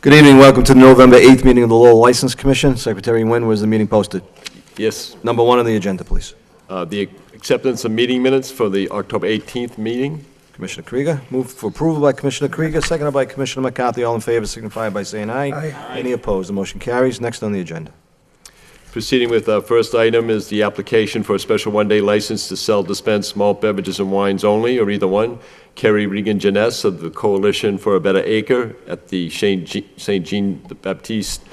Good evening. Welcome to the November 8th meeting of the Lowell License Commission. Secretary Nguyen, was the meeting posted? Yes. Number 1 on the agenda, please. The acceptance of meeting minutes for the October 18th meeting. Commissioner Krieger. Moved for approval by Commissioner Krieger, seconded by Commissioner McCarthy. All in favor signify by saying aye. Aye. Any opposed? The motion carries. Next on the agenda. Proceeding with our first item is the application for a special one-day license to sell, dispense malt beverages and wines only, or either one. Kerry Regan Janess of the Coalition for a Better Acre at the St. Jean Baptiste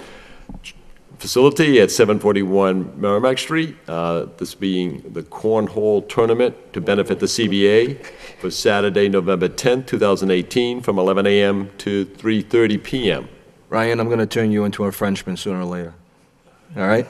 facility at 741 Merrimack Street. This being the Cornhole Tournament to benefit the CBA for Saturday, November 10th, 2018, from 11 a.m. to 3:30 p.m. Ryan, I'm going to turn you into a Frenchman sooner or later. All right?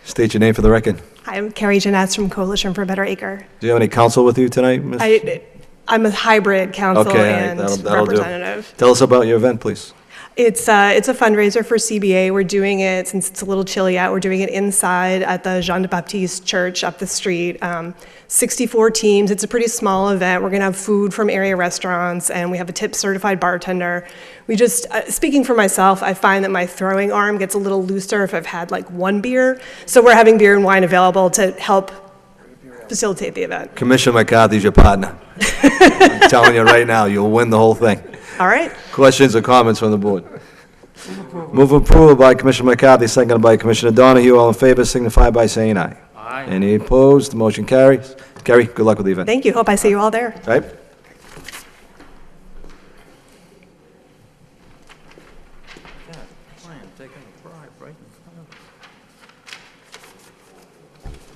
State your name for the record. I'm Kerry Janess from Coalition for a Better Acre. Do you have any counsel with you tonight, Ms.? I'm a hybrid counsel Okay, and that'll do. representative. Tell us about your event, please. It's a fundraiser for CBA. We're doing it, since it's a little chilly out, we're doing it inside at the Jean de Baptiste Church up the street. 64 teams. It's a pretty small event. We're going to have food from area restaurants, and we have a tip-certified bartender. We just, speaking for myself, I find that my throwing arm gets a little looser if I've had like one beer. So we're having beer and wine available to help facilitate the event. Commissioner McCarthy's your partner. I'm telling you right now, you'll win the whole thing. All right. Questions or comments from the board? Move approval by Commissioner McCarthy, seconded by Commissioner Donahue. All in favor signify by saying aye. Aye. Any opposed? The motion carries. Kerry, good luck with the event. Thank you. Hope I see you all there. Right?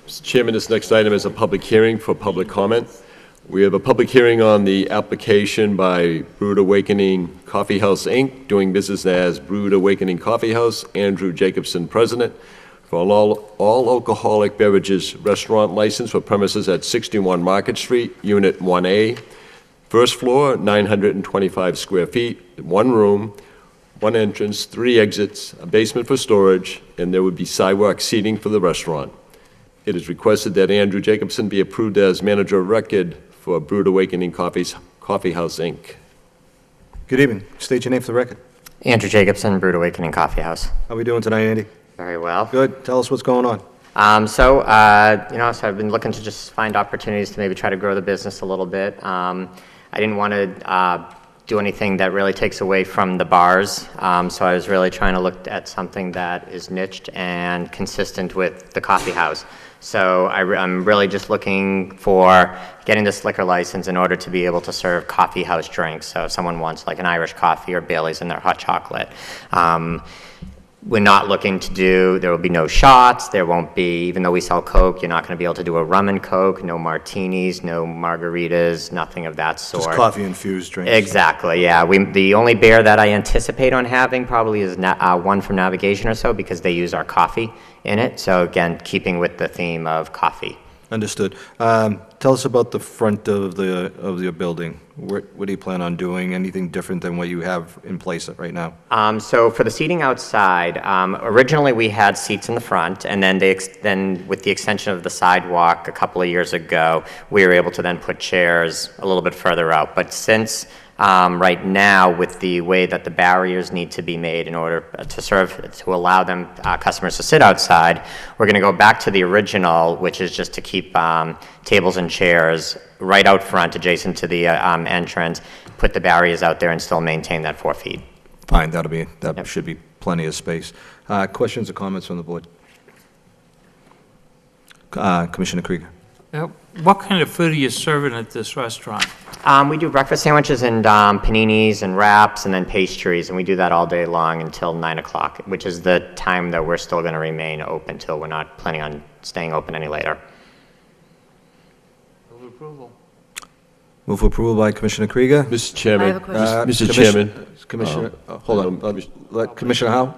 Mr. Chairman, this next item is a public hearing for public comment. We have a public hearing on the application by Brewed Awakening Coffee House, Inc., doing business as Brewed Awakening Coffee House, Andrew Jacobson, President, for an all alcoholic beverages restaurant license for premises at 61 Market Street, Unit 1A, first floor, 925 square feet, one room, one entrance, 3 exits, a basement for storage, and there would be sidewalk seating for the restaurant. It is requested that Andrew Jacobson be approved as manager of record for Brewed Awakening Coffee House, Inc. Good evening. State your name for the record. Andrew Jacobson, Brewed Awakening Coffee House. How are we doing tonight, Andy? Very well. Good. Tell us what's going on. So I've been looking to just find opportunities to maybe try to grow the business a little bit. I didn't want to do anything that really takes away from the bars, so I was really trying to look at something that is niched and consistent with the coffee house. So I'm really just looking for getting this liquor license in order to be able to serve coffee house drinks. So if someone wants like an Irish coffee or Bailey's in their hot chocolate. We're not looking to do, there will be no shots, there won't be, even though we sell Coke, you're not going to be able to do a rum and Coke, no martinis, no margaritas, nothing of that sort. Just coffee-infused drinks. Exactly, yeah. The only beer that I anticipate on having probably is one from Navigation or so, because they use our coffee in it. So again, keeping with the theme of coffee. Understood. Tell us about the front of your building. What do you plan on doing? Anything different than what you have in place right now? So for the seating outside, originally we had seats in the front, and then then with the extension of the sidewalk a couple of years ago, we were able to then put chairs a little bit further out. But since right now, with the way that the barriers need to be made in order to allow them customers to sit outside, we're going to go back to the original, which is just to keep tables and chairs right out front, adjacent to the entrance, put the barriers out there, and still maintain that 4 feet. Fine, that should be plenty of space. Questions or comments from the board? Commissioner Krieger. What kind of food are you serving at this restaurant? We do breakfast sandwiches and paninis and wraps and then pastries, and we do that all day long until 9 o'clock, which is the time that we're still going to remain open till. We're not planning on staying open any later. Move approval. Move for approval by Commissioner Krieger. Mr. Chairman. I have a question. Mr. Chairman. Commissioner, hold on. Let Commissioner Howe.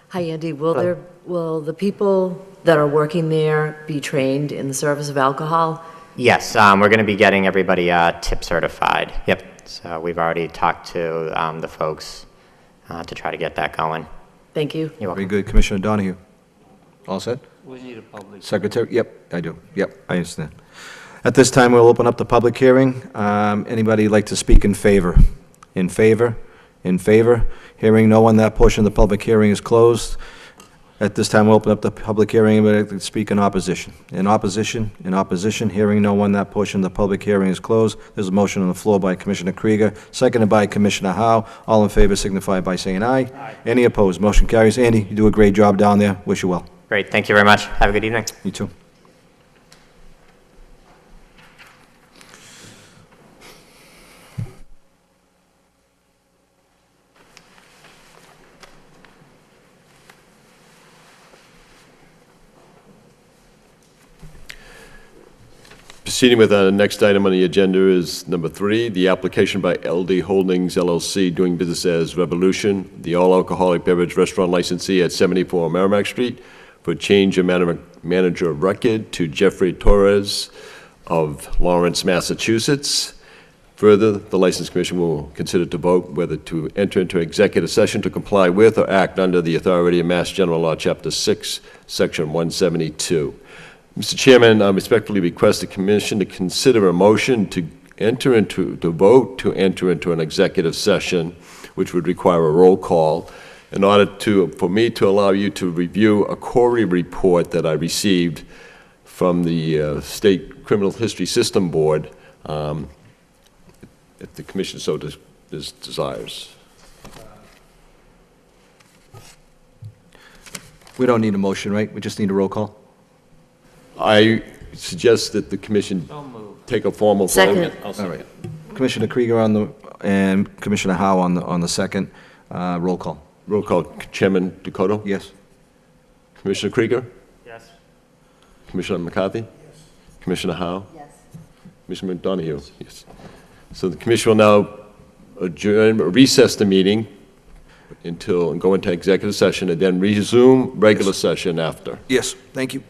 Hi, Andy. Will the people that are working there be trained in the service of alcohol? Yes, we're going to be getting everybody tip certified. Yep. So we've already talked to the folks to try to get that going. Thank you. You're Very welcome. good. Commissioner Donahue. All set? We need a public. Secretary? Yep, I do. Yep, I understand. At this time, we'll open up the public hearing. Anybody like to speak in favor In favor? In favor? Hearing no one, that portion of the public hearing is closed. At this time, we'll open up the public hearing, and to speak in opposition. In opposition? In opposition? Hearing no one, that portion of the public hearing is closed. There's a motion on the floor by Commissioner Krieger, seconded by Commissioner Howe. All in favor signify by saying aye. Aye. Any opposed? Motion carries. Andy, you do a great job down there. Wish you well. Great, thank you very much. Have a good evening. You too. Proceeding with our next item on the agenda is number 3, the application by LD Holdings LLC, doing business as Revolution, the all-alcoholic beverage restaurant licensee at 74 Merrimack Street, for change of manager of record to Jeffrey Torres of Lawrence, Massachusetts. Further, the License Commission will consider to vote whether to enter into executive session to comply with or act under the authority of Mass General Law, Chapter 6, Section 172. Mr. Chairman, I respectfully request the Commission to consider a motion to vote to enter into an executive session, which would require a roll call, in order for me to allow you to review a Corey report that I received from the State Criminal History System Board, if the Commission so desires. We don't need a motion, right? We just need a roll call? I suggest that the Commission take a formal vote. Second. All right. Commissioner Krieger and Commissioner Howe on the second. Roll call. Roll call. Chairman Dakota? Yes? Commissioner Krieger? Yes. Commissioner McCarthy? Yes. Commissioner Howe? Yes. Commissioner Donahue? Yes. So the Commission will now recess the meeting and go into executive session, and then resume regular session after. Yes, thank you.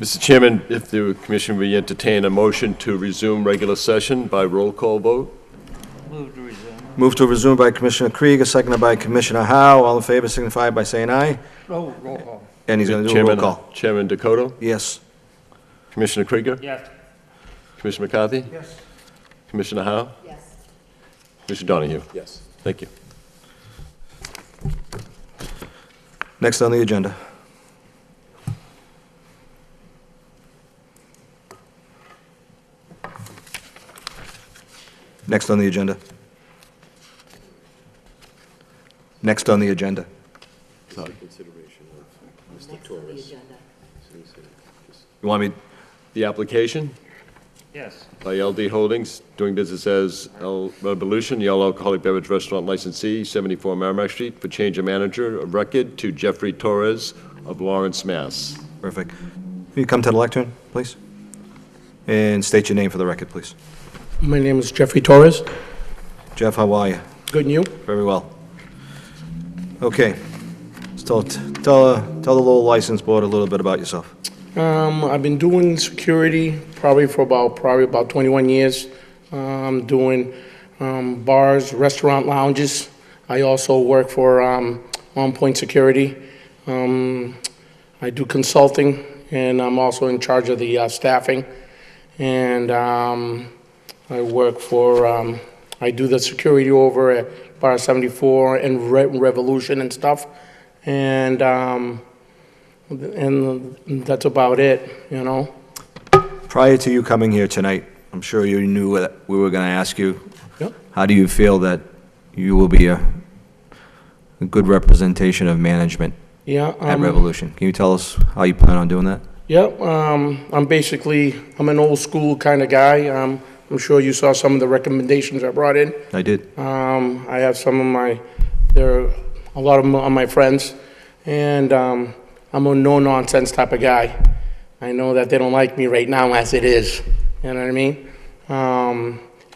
Mr. Chairman, if the commission will entertain a motion to resume regular session by roll call vote? Move to resume. Move to resume by Commissioner Krieger, seconded by Commissioner Howe. All in favor signify by saying aye. Oh, roll call. And he's going to do a roll call. Chairman Dakota? Yes. Commissioner Krieger? Yes. Commissioner McCarthy? Yes. Commissioner Howe? Yes. Commissioner Donahue? Yes. Thank you. Next on the agenda. Next on the agenda. Next on the agenda. You want me, The application Yes. by LD Holdings, doing business as El Revolution, the all-alcoholic beverage restaurant licensee, 74 Merrimack Street, for change of manager of record to Jeffrey Torres of Lawrence, Mass. perfect. Will you come to the lectern, please? And state your name for the record, please. My name is Jeffrey Torres. Jeff, how are you? Good, and you? Very well. Okay. So tell the little license board a little bit about yourself. I've been doing security probably about 21 years. Doing bars, restaurant lounges. I also work for On Point Security. I do consulting, and I'm also in charge of the staffing. And I work for, I do the security over at Bar 74 and Revolution and stuff. And that's about it, you know? Prior to you coming here tonight, I'm sure you knew that we were going to ask you, Yep. how do you feel that you will be a good representation of management Yeah. at Revolution? Can you tell us how you plan on doing that? Yep, I'm an old school kind of guy. I'm sure you saw some of the recommendations I brought in. I did. I have some of a lot of them are my friends, and I'm a no-nonsense type of guy. I know that they don't like me right now as it is, you know what I mean?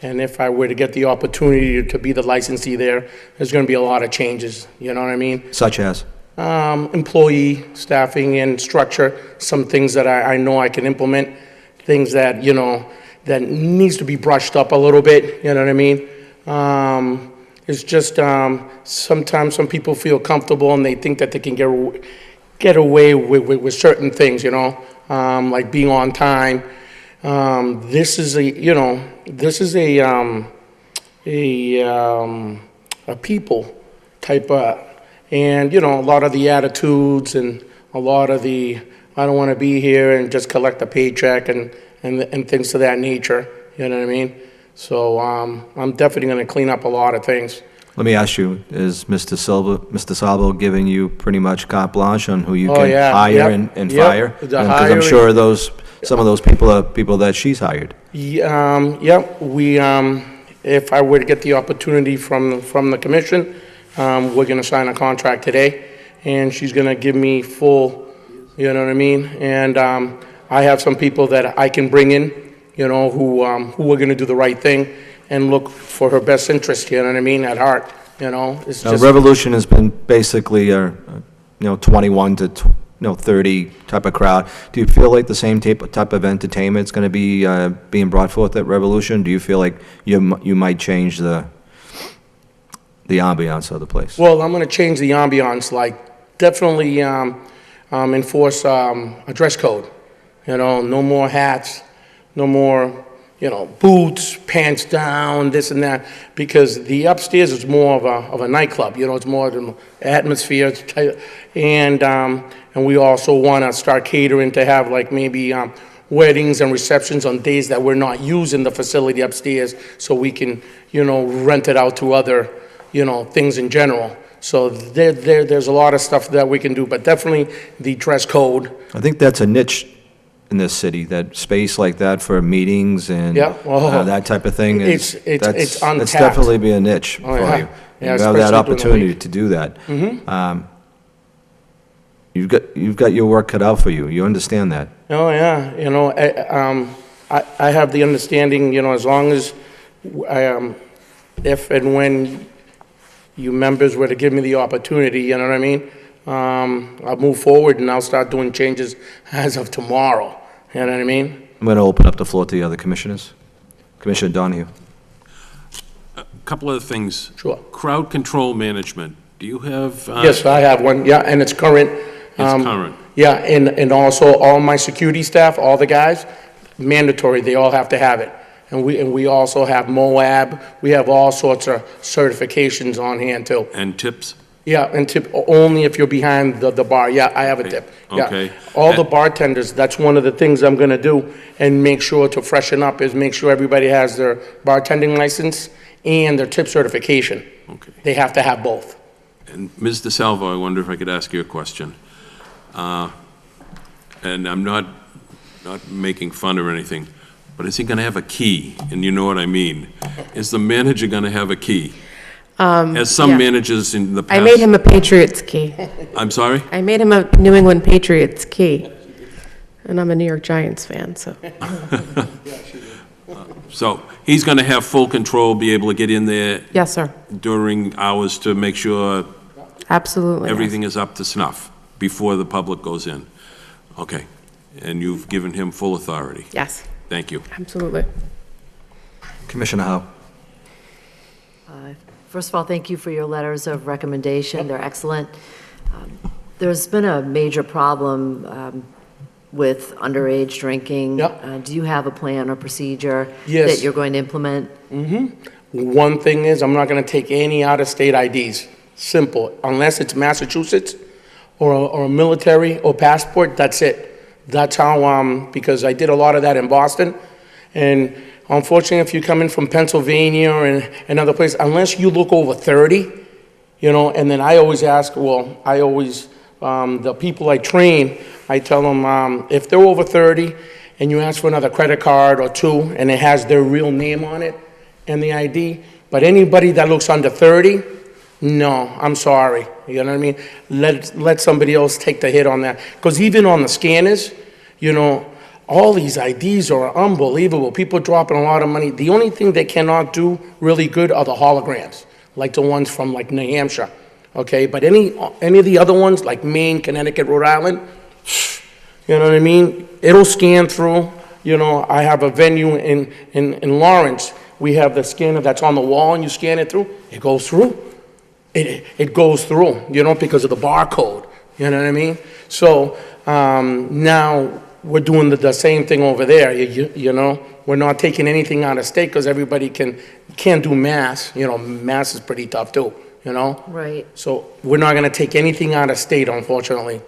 And if I were to get the opportunity to be the licensee there, there's gonna be a lot of changes, you know what I mean? Such as? Employee staffing and structure, some things that I know I can implement, things that, you know, that needs to be brushed up a little bit, you know what I mean? It's just, sometimes some people feel comfortable and they think that they can get away with certain things, you know, like being on time. This is a people type of, and, you know, a lot of the attitudes and a lot of the, I don't want to be here and just collect a paycheck and things of that nature, you know what I mean? So I'm definitely going to clean up a lot of things. Let me ask you, is Mr. Salvo giving you pretty much carte blanche on who you Oh, can yeah, hire yep, and yep, fire? the Because I'm hiring- sure some of those people are people that she's hired. Yep, if I were to get the opportunity from the commission, we're going to sign a contract today, and she's going to give me full, you know what I mean? And I have some people that I can bring in, you know, who are going to do the right thing and look for her best interest, you know what I mean, at heart, you know? It's Now, just, Revolution has been basically a 21 to 30 type of crowd. Do you feel like the same type of entertainment is going to be being brought forth at Revolution? Do you feel like you might change the ambiance of the place? well, I'm going to change the ambiance, like, definitely enforce a dress code, you know, no more hats, no more, you know, boots, pants down, this and that, because the upstairs is more of a nightclub, you know, it's more of an atmosphere, and we also want to start catering to have like maybe weddings and receptions on days that we're not using the facility upstairs, so we can, you know, rent it out to other, you know, things in general. So there's a lot of stuff that we can do, but definitely the dress code. I think that's a niche in this city, that space like that for meetings and Yeah, well, that type of thing. it's That's untapped. definitely be a niche Oh, for yeah. you. Yeah, You have that especially during the opportunity week. to do that. You've got your work cut out for you. You understand that. Oh, yeah, you know, I have the understanding, you know, as long as, if and when you members were to give me the opportunity, you know what I mean? I'll move forward and I'll start doing changes as of tomorrow. You know what I mean? I'm going to open up the floor to the other commissioners. Commissioner Donahue. Couple of things. Sure. Crowd control management, do you have? Yes, I have one, yeah, and it's current. It's current. Yeah, and also all my security staff, all the guys, mandatory, they all have to have it. And we also have Moab, we have all sorts of certifications on hand too. And tips? Yeah, and tip only if you're behind the bar. Yeah, I have a tip. Yeah. Okay. All the bartenders, that's one of the things I'm gonna do and make sure to freshen up is make sure everybody has their bartending license and their tip certification. Okay. They have to have both. And Ms. DeSalvo, I wonder if I could ask you a question. And I'm not making fun or anything, but is he going to have a key? And you know what I mean. Is the manager going to have a key? As some yeah. managers in the past... I made him a Patriots key. I'm sorry? I made him a New England Patriots key. And I'm a New York Giants fan, so. So he's going to have full control, be able to get in there Yes, sir. during hours to make sure Absolutely. yes. everything is up to snuff before the public goes in. Okay. And you've given him full authority. Yes, Thank you. absolutely. Commissioner Howe. First of all, thank you for your letters of recommendation. They're excellent. There's been a major problem with underage drinking. Yep. Do you have a plan or procedure Yes. that you're going to implement? One thing is, I'm not gonna take any out-of-state IDs. Simple. Unless it's Massachusetts or a military or passport, that's it. That's how, because I did a lot of that in Boston. And unfortunately, if you come in from Pennsylvania and other places, unless you look over 30, you know, and then I always ask, the people I train, I tell them, if they're over 30 and you ask for another credit card or two and it has their real name on it and the ID, but anybody that looks under 30, no, I'm sorry. You know what I mean? Let somebody else take the hit on that. Because even on the scanners, you know, all these IDs are unbelievable. People dropping a lot of money. The only thing they cannot do really good are the holograms, like the ones from like New Hampshire. Okay, but any of the other ones like Maine, Connecticut, Rhode Island, you know what I mean? It'll scan through. You know, I have a venue in Lawrence. We have the scanner that's on the wall and you scan it through, it goes through. It goes through, you know, because of the barcode, you know what I mean? So now we're doing the same thing over there, you know? We're not taking anything out of state because everybody can't do Mass. You know, Mass is pretty tough too, you know? Right. So we're not gonna take anything out of state, unfortunately.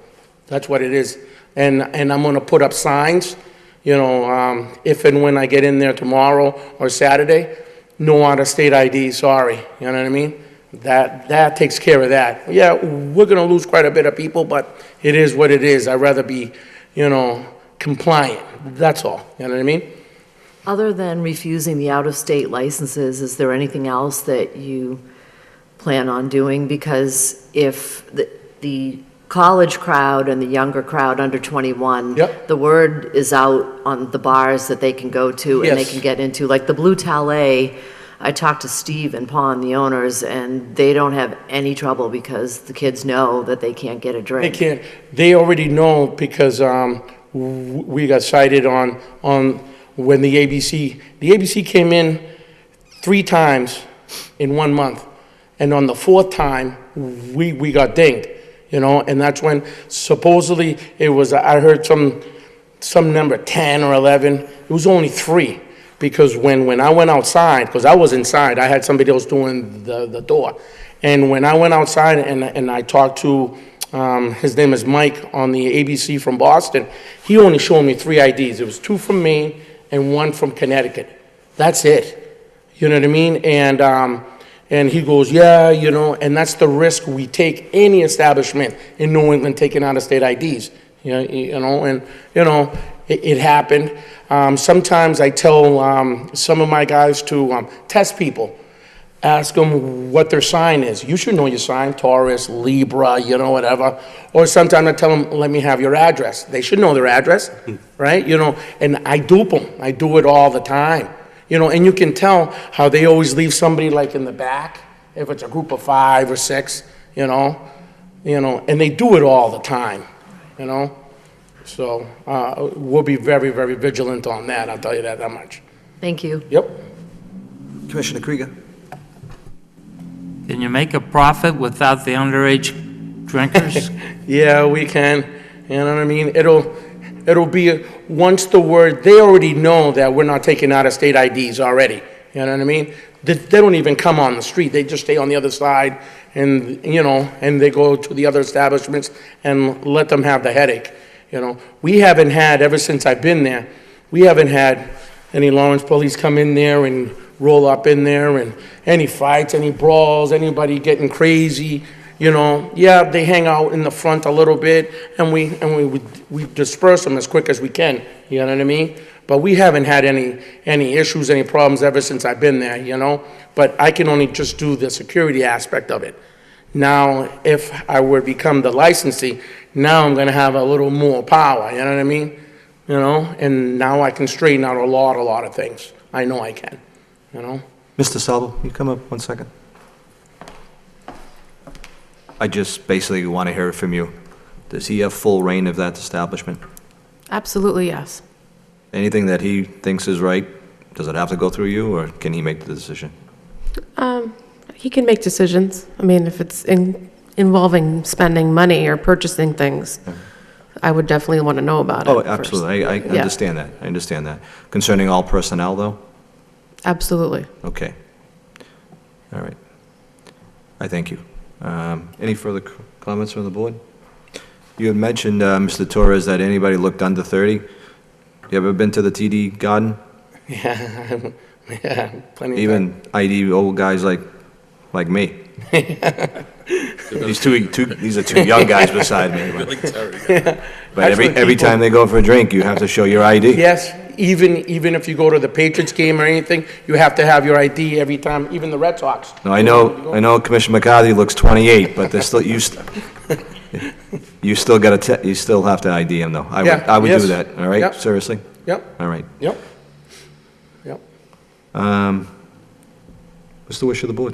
That's what it is. And I'm gonna put up signs, you know, if and when I get in there tomorrow or Saturday, no out-of-state ID, sorry, you know what I mean? That takes care of that. Yeah, we're gonna lose quite a bit of people, but it is what it is. I'd rather be, you know, compliant, that's all, you know what I mean? Other than refusing the out-of-state licenses, is there anything else that you plan on doing? Because if the college crowd and the younger crowd under 21, Yep. the word is out on the bars that they can go to and they Yes. can get into, like the Blue Tallet. I talked to Steve and Pon, the owners, and they don't have any trouble because the kids know that they can't get a They drink. can't, they already know because we got cited on when the ABC came in 3 times in 1 month. And on the 4th time, we got dinged, you know, and that's when supposedly it was, I heard some number, 10 or 11, it was only 3. Because when I went outside, because I was inside, I had somebody else doing the door. And when I went outside and I talked to, his name is Mike on the ABC from Boston, he only showed me 3 IDs. It was 2 from Maine and 1 from Connecticut. That's it. You know what I mean? And he goes, yeah, you know, and that's the risk we take, any establishment in New England taking out-of-state IDs. You know, and, you know, it happened. Sometimes I tell some of my guys to test people. Ask them what their sign is. You should know your sign, Taurus, Libra, you know, whatever. Or sometimes I tell them, let me have your address. They should know their address, right? You know, and I dupe them. I do it all the time. You know, and you can tell how they always leave somebody like in the back, if it's a group of 5 or 6, you know. you know, and they do it all the time, you know? So we'll be very, very vigilant on that, I'll tell you that much. Thank you. Yep. Commissioner Krieger? Can you make a profit without the underage drinkers? Yeah, we can, you know what I mean? It'll be, once the word, they already know that we're not taking out-of-state IDs already, you know what I mean? They don't even come on the street, they just stay on the other side and, you know, and they go to the other establishments and let them have the headache, you know? We haven't had, ever since I've been there, we haven't had any Lawrence police come in there and roll up in there, and any fights, any brawls, anybody getting crazy, you know? Yeah, they hang out in the front a little bit, and we disperse them as quick as we can, you know what I mean? But we haven't had any issues, any problems ever since I've been there, you know? But I can only just do the security aspect of it. Now, if I were to become the licensee, now I'm gonna have a little more power, you know what I mean? You know, and now I can straighten out a lot of things. I know I can, you know? Mr. Salvo, you come up 1 second. I just basically want to hear it from you. Does he have full reign of that establishment? Absolutely, yes. Anything that he thinks is right, does it have to go through you, or can he make the decision? He can make decisions. I mean, if it's involving spending money or purchasing things, I would definitely want to know about it Oh, first. absolutely. I Yeah. understand that. I understand that. Concerning all personnel, though? Absolutely. Okay. All right. I thank you. Any further comments from the board? You had mentioned, Mr. Torres, that anybody looked under 30. You ever been to the TD Garden? Yeah, yeah, plenty of Even ID old guys like me. These are two young guys beside me. But Actually, every time they go for a drink, you have to show your ID. Yes, even if you go to the Patriots game or anything, you have to have your ID every time, even the Red Sox. No, I know Commissioner McCarthy looks 28, but there's still, you still you still have to ID him, though. Yeah, I would yes. do that, all right? Yep. Seriously? Yep, All right. yep, yep. What's the wish of the board?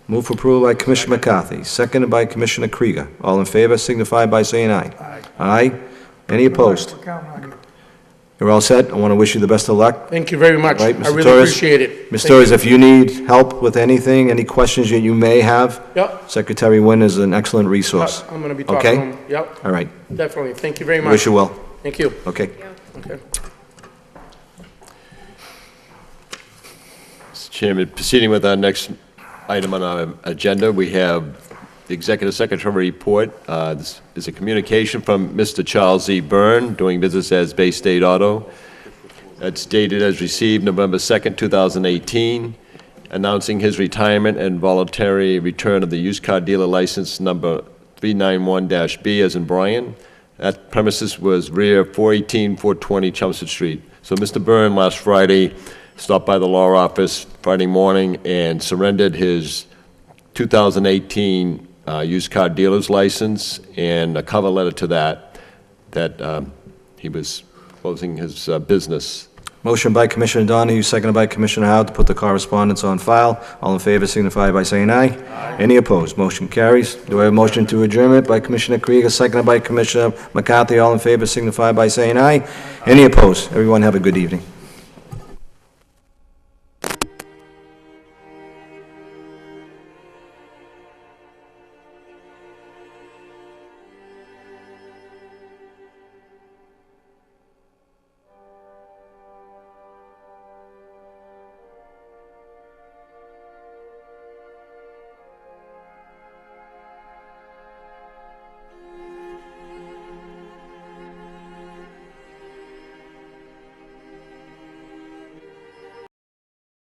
Move for approval by Commissioner McCarthy, seconded by Commissioner Krieger. All in favor signify by saying aye. Aye. Any opposed? You're all set. I want to wish you the best of luck. Thank you very much. All right, I Mr. really Torres. appreciate it. Ms. Thank Torres, you. if you need help with anything, any questions that you may have, Yep. Secretary Wynn is an excellent resource. I'm gonna be talking Okay? to him. Yep, All right. definitely. Thank you very much. Wish you well. Thank you. Okay. Okay. Mr. Chairman, proceeding with our next item on our agenda, we have the Executive Secretary report. This is a communication from Mr. Charles E. Byrne, doing business as Bay State Auto. That's dated as received November 2nd, 2018, announcing his retirement and voluntary return of the used car dealer license number 391-B as in Brian. That premises was rear 418, 420 Chelmsford Street. So Mr. Byrne last Friday stopped by the law office Friday morning and surrendered his 2018 used car dealer's license and a cover letter to that he was closing his business. Motion by Commissioner Donahue, seconded by Commissioner Howard to put the correspondence on file. All in favor signify by saying aye. Any opposed? Motion carries. Do I have a motion to adjournment by Commissioner Krieger, seconded by Commissioner McCarthy? All in favor signify by saying aye. Any opposed? Everyone have a good evening.